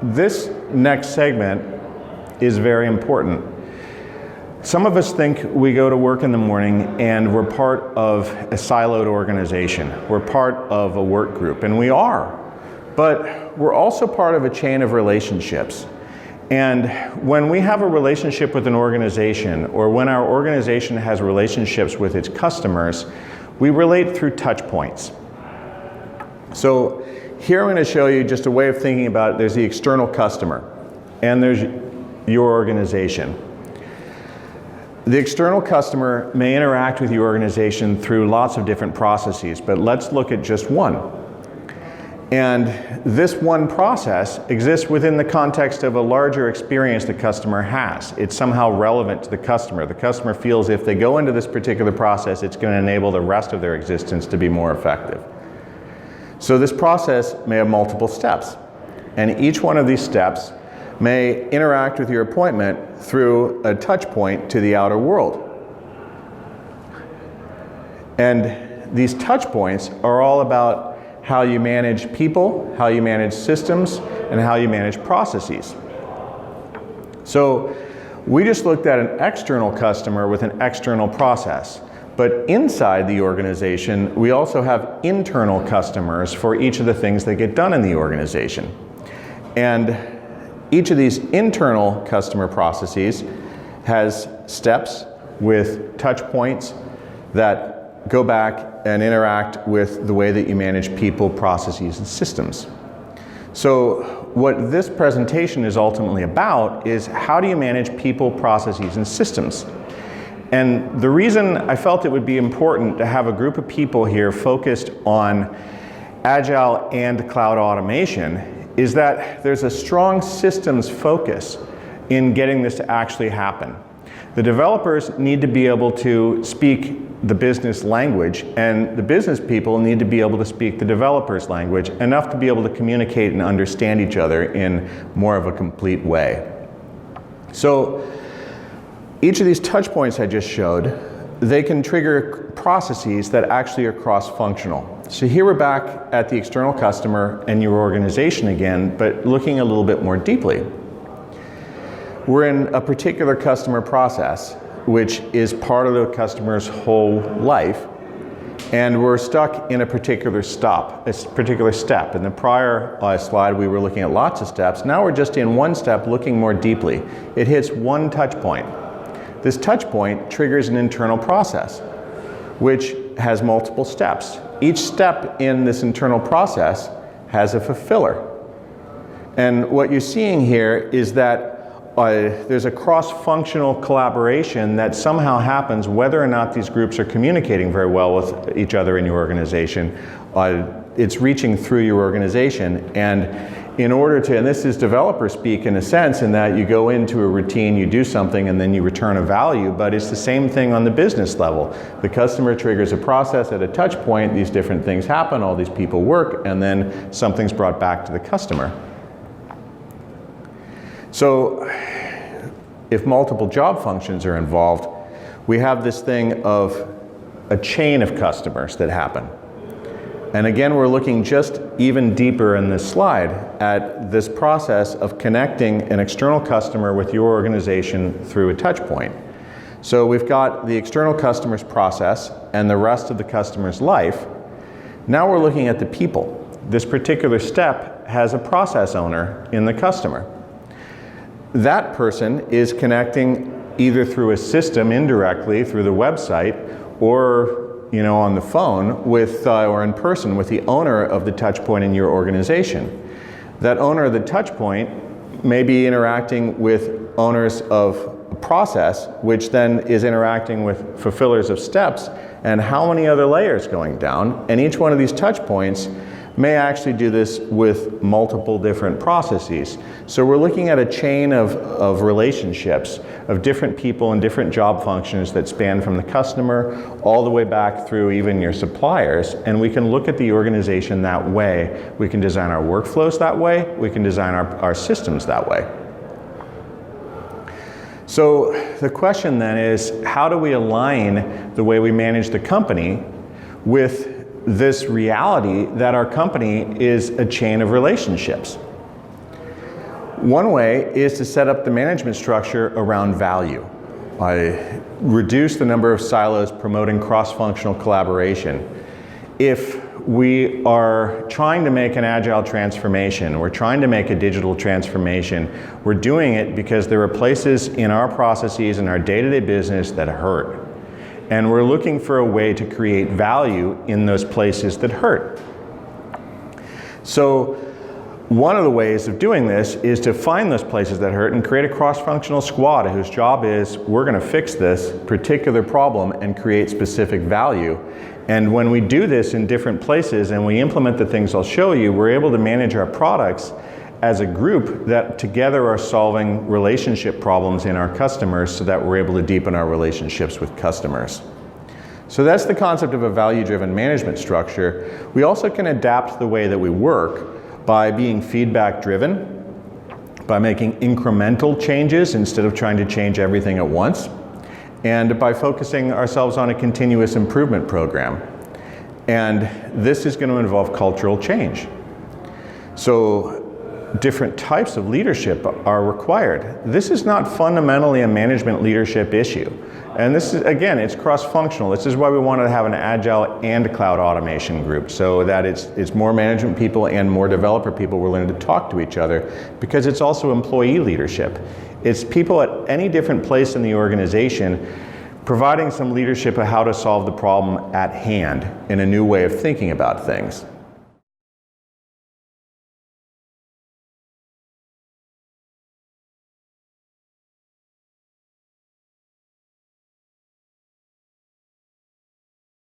this next segment is very important. Some of us think we go to work in the morning and we're part of a siloed organization. We're part of a work group, and we are. But we're also part of a chain of relationships. And when we have a relationship with an organization, or when our organization has relationships with its customers, we relate through touch points. So here I'm going to show you just a way of thinking about it. There's the external customer, and there's your organization. The external customer may interact with your organization through lots of different processes, but let's look at just one. And this one process exists within the context of a larger experience the customer has. It's somehow relevant to the customer. The customer feels if they go into this particular process, it's going to enable the rest of their existence to be more effective. So this process may have multiple steps, and each one of these steps may interact with your appointment through a touch point to the outer world. And these touch points are all about how you manage people, how you manage systems, and how you manage processes. So we just looked at an external customer with an external process. But inside the organization, we also have internal customers for each of the things that get done in the organization. And each of these internal customer processes has steps with touch points that go back and interact with the way that you manage people, processes, and systems. So what this presentation is ultimately about is how do you manage people, processes, and systems? And the reason I felt it would be important to have a group of people here focused on agile and cloud automation is that there's a strong systems focus in getting this to actually happen. The developers need to be able to speak the business language, and the business people need to be able to speak the developers' language enough to be able to communicate and understand each other in more of a complete way. So each of these touch points I just showed, they can trigger processes that actually are cross-functional. So here we're back at the external customer and your organization again, but looking a little bit more deeply. We're in a particular customer process, which is part of the customer's whole life, and we're stuck in a particular step. In the prior slide, we were looking at lots of steps. Now we're just in one step, looking more deeply. It hits one touch point. This touch point triggers an internal process, which has multiple steps. Each step in this internal process has a fulfiller. And what you're seeing here is that there's a cross-functional collaboration that somehow happens whether or not these groups are communicating very well with each other in your organization. It's reaching through your organization, and in order to, and this is developer speak in a sense, in that you go into a routine, you do something, and then you return a value, but it's the same thing on the business level. The customer triggers a process at a touch point, these different things happen, all these people work, and then something's brought back to the customer. So if multiple job functions are involved, we have this thing of a chain of customers that happen. And again, we're looking just even deeper in this slide at this process of connecting an external customer with your organization through a touch point. So we've got the external customer's process and the rest of the customer's life. Now we're looking at the people. This particular step has a process owner in the customer. That person is connecting either through a system indirectly through the website, or on the phone with, or in person with the owner of the touch point in your organization. That owner of the touch point may be interacting with owners of a process, which then is interacting with fulfillers of steps, and how many other layers going down. And each one of these touch points may actually do this with multiple different processes. So we're looking at a chain of relationships of different people and different job functions that span from the customer all the way back through even your suppliers, and we can look at the organization that way. We can design our workflows that way. We can design our systems that way. So the question then is, how do we align the way we manage the company with this reality that our company is a chain of relationships? One way is to set up the management structure around value. I reduce the number of silos, promoting cross-functional collaboration. If we are trying to make an agile transformation, we're trying to make a digital transformation, we're doing it because there are places in our processes and our day-to-day business that hurt. And we're looking for a way to create value in those places that hurt. So one of the ways of doing this is to find those places that hurt and create a cross-functional squad whose job is, we're going to fix this particular problem and create specific value. And when we do this in different places and we implement the things I'll show you, we're able to manage our products as a group that together are solving relationship problems in our customers so that we're able to deepen our relationships with customers. So that's the concept of a value-driven management structure. We also can adapt the way that we work by being feedback-driven, by making incremental changes instead of trying to change everything at once, and by focusing ourselves on a continuous improvement program. And this is going to involve cultural change. So different types of leadership are required. This is not fundamentally a management leadership issue. And this is, again, it's cross-functional. This is why we wanted to have an agile and cloud automation group, so that it's more management people and more developer people willing to talk to each other, because it's also employee leadership. It's people at any different place in the organization providing some leadership of how to solve the problem at hand in a new way of thinking about things.